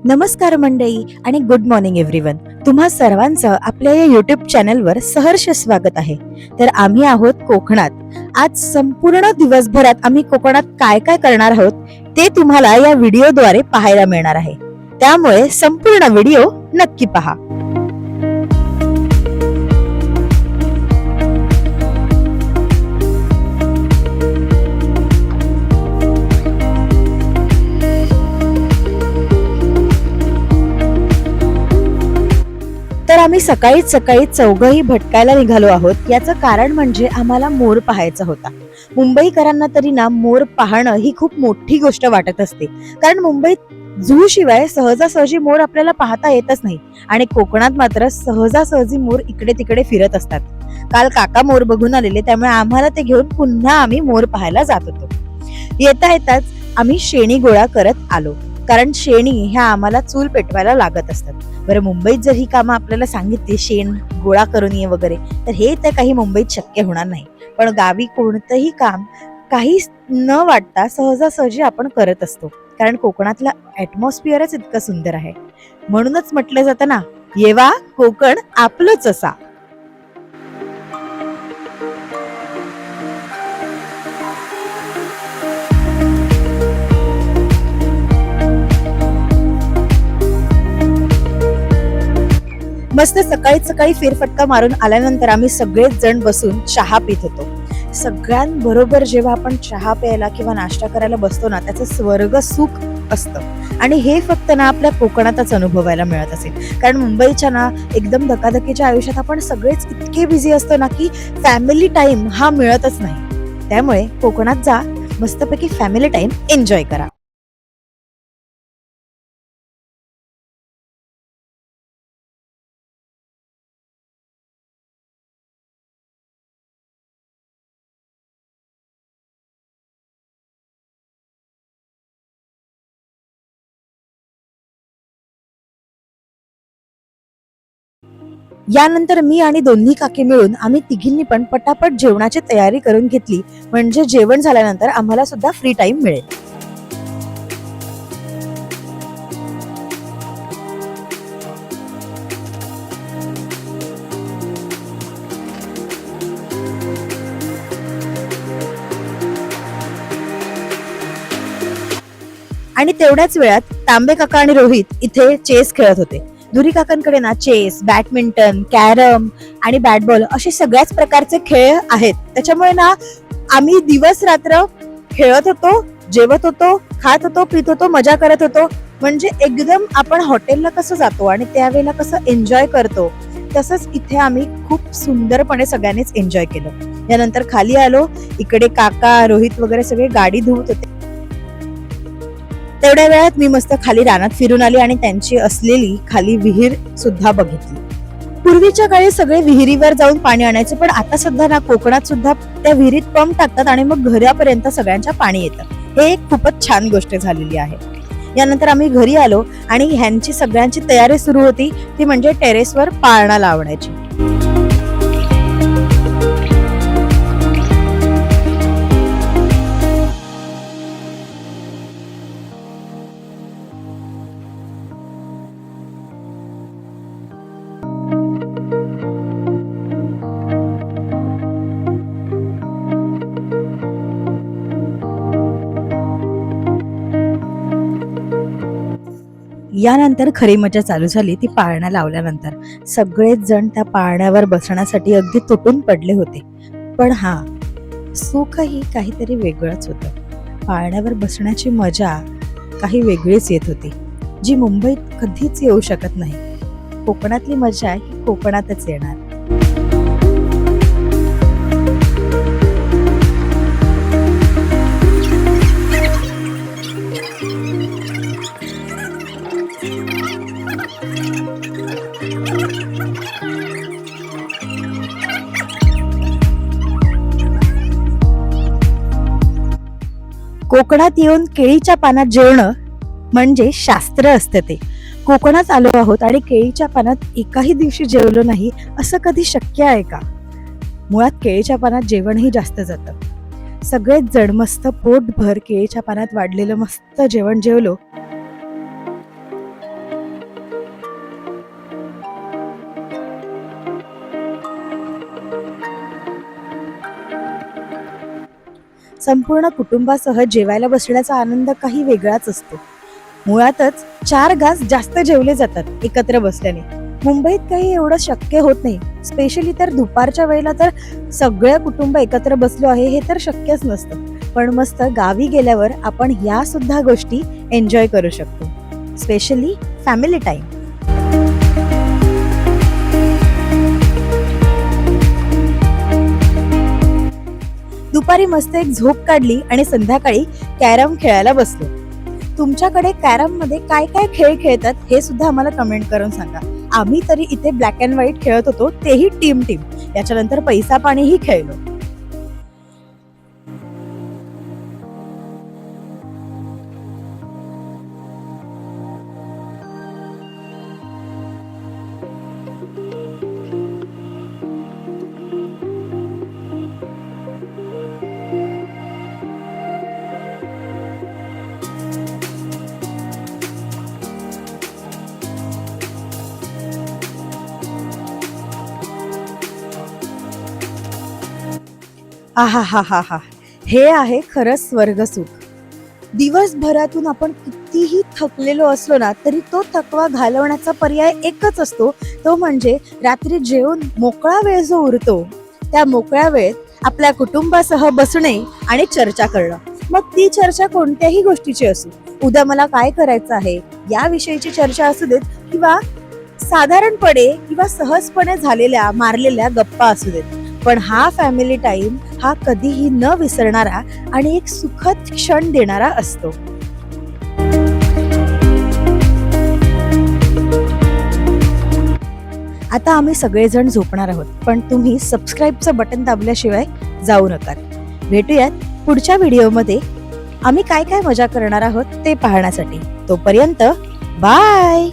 नमस्कार मंडळी आणि गुड मॉर्निंग एव्हरीवन. तुम्हा सर्वांचं आपल्या या युट्यूब चॅनलवर सहर्ष स्वागत आहे. तर आम्ही आहोत कोकणात. आज संपूर्ण दिवसभरात आम्ही कोकणात काय काय करणार आहोत ते तुम्हाला या व्हिडिओद्वारे पाहायला मिळणार आहे. त्यामुळे संपूर्ण व्हिडिओ नक्की पहा. तर आम्ही सकाळीच सकाळी चौघही भटकायला निघालो आहोत. याचं कारण म्हणजे आम्हाला मोर पाहायचा होता. मुंबईकरांना तरी ना मोर पाहणं ही खूप मोठी गोष्ट वाटत असते, कारण मुंबईत झू शिवाय सहजासहजी मोर आपल्याला पाहता येतच नाही. आणि कोकणात मात्र सहजासहजी मोर इकडे तिकडे फिरत असतात. काल काका मोर बघून आलेले, त्यामुळे आम्हाला ते घेऊन पुन्हा आम्ही मोर पाहायला जात होतो. येता येताच आम्ही शेणी गोळा करत आलो, कारण शेणी ह्या आम्हाला चूल पेटवायला लागत असतात. बरं, मुंबईत जर ही कामं आपल्याला सांगितली, शेण गोळा करून ये वगैरे, तर हे तर काही मुंबईत शक्य होणार नाही. पण गावी कोणतंही काम काही न वाटता सहजासहजी आपण करत असतो, कारण कोकणातलं ऍटमॉस्फिअरच इतकं सुंदर आहे. म्हणूनच म्हटलं जातं ना, येवा कोकण आपलंच असा. मस्त सकाळी सकाळी फेरफटका मारून आल्यानंतर आम्ही सगळेच जण बसून चहा पित होतो. सगळ्यांबरोबर जेव्हा आपण चहा प्यायला किंवा नाश्ता करायला बसतो ना, त्याचं स्वर्ग सुख असतं. आणि हे फक्त ना आपल्या कोकणातच अनुभवायला मिळत असेल, कारण मुंबईच्या ना एकदम धकाधकीच्या आयुष्यात आपण सगळेच इतके बिझी असतो ना की फॅमिली टाइम हा मिळतच नाही. त्यामुळे कोकणात जा, मस्तपैकी फॅमिली टाइम एन्जॉय करा. यानंतर मी आणि दोन्ही काकी मिळून आम्ही तिघींनी पण पटापट जेवणाची तयारी करून घेतली, म्हणजे जेवण झाल्यानंतर आम्हाला सुद्धा फ्री टाइम मिळेल. आणि तेवढ्याच वेळात तांबे काका आणि रोहित इथे चेस खेळत होते. दुरी काकांकडे ना चेस, बॅडमिंटन, कॅरम आणि बॅटबॉल असे सगळ्याच प्रकारचे खेळ आहेत. त्याच्यामुळे ना आम्ही दिवस रात्र खेळत होतो, जेवत होतो, खात होतो, पित होतो, मजा करत होतो. म्हणजे एकदम आपण हॉटेलला कसं जातो आणि त्यावेळेला कसं एन्जॉय करतो, तसंच इथे आम्ही खूप सुंदरपणे सगळ्यांनीच एन्जॉय केलं. यानंतर खाली आलो. इकडे काका, रोहित वगैरे सगळे गाडी धुवत होते. तेवढ्या वेळात मी मस्त खाली रानात फिरून आली आणि त्यांची असलेली खाली विहीर सुद्धा बघितली. पूर्वीच्या काळी सगळे विहिरीवर जाऊन पाणी आणायचे, पण आता सध्या ना कोकणात सुद्धा त्या विहिरीत पंप टाकतात आणि मग घरापर्यंत सगळ्यांच्या पाणी येतं. हे एक खूपच छान गोष्ट झालेली आहे. यानंतर आम्ही घरी आलो आणि ह्यांची सगळ्यांची तयारी सुरू होती, ती म्हणजे टेरेसवर पाळणा लावण्याची. यानंतर खरी मजा चालू झाली ती पाळणा लावल्यानंतर. सगळेच जण त्या पाळण्यावर बसण्यासाठी अगदी तुटून पडले होते. पण हा, सुखही काहीतरी वेगळंच होतं. पाळण्यावर बसण्याची मजा काही वेगळीच येत होती, जी मुंबईत कधीच येऊ शकत नाही. कोकणातली मजा ही कोकणातच येणार. कोकणात येऊन केळीच्या पानात जेवणं म्हणजे शास्त्र असतं ते. कोकणात आलो आहोत आणि केळीच्या पानात एकाही दिवशी जेवलो नाही, असं कधी शक्य आहे का? मुळात केळीच्या पानात जेवणही जास्त जातं. सगळेच जण मस्त पोटभर केळीच्या पानात वाढलेलं मस्त जेवण जेवलो. संपूर्ण कुटुंबासह जेवायला बसण्याचा आनंद काही वेगळाच असतो. मुळातच 4 घास जास्त जेवले जातात एकत्र बसल्याने. मुंबईत काही एवढं शक्य होत नाही. स्पेशली तर दुपारच्या वेळेला तर सगळं कुटुंब एकत्र बसलो आहे हे तर शक्यच नसतं. पण मस्त गावी गेल्यावर आपण या सुद्धा गोष्टी एन्जॉय करू शकतो. Specially family time. दुपारी मस्त एक झोप काढली आणि संध्याकाळी कॅरम खेळायला बसलो. तुमच्याकडे कॅरम मध्ये काय काय खेळ खेळतात हे सुद्धा आम्हाला कमेंट करून सांगा. आम्ही तरी इथे ब्लॅक अँड व्हाईट खेळत होतो, तेही टीम. याच्यानंतर पैसा पाणीही खेळलो. आहा हा हा हा, हे आहे खरंच स्वर्गसुख. दिवसभरातून आपण कितीही थकलेलो असलो ना तरी तो थकवा घालवण्याचा पर्याय एकच असतो, तो म्हणजे रात्री जेवून मोकळा वेळ जो उरतो त्या मोकळ्या वेळेत आपल्या कुटुंबासह बसणे आणि चर्चा करणं. मग ती चर्चा कोणत्याही गोष्टीची असो, उद्या मला काय करायचं आहे याविषयीची चर्चा असू देत किंवा साधारणपणे किंवा सहजपणे झालेल्या मारलेल्या गप्पा असू देत, पण हा फॅमिली टाइम हा कधीही न विसरणारा आणि एक सुखद क्षण देणारा असतो. आता आम्ही सगळेजण झोपणार आहोत, पण तुम्ही सबस्क्राईबचं बटन दाबल्याशिवाय जाऊ नका. भेटूयात पुढच्या व्हिडिओमध्ये आम्ही काय काय मजा करणार आहोत ते पाहण्यासाठी. तोपर्यंत बाय.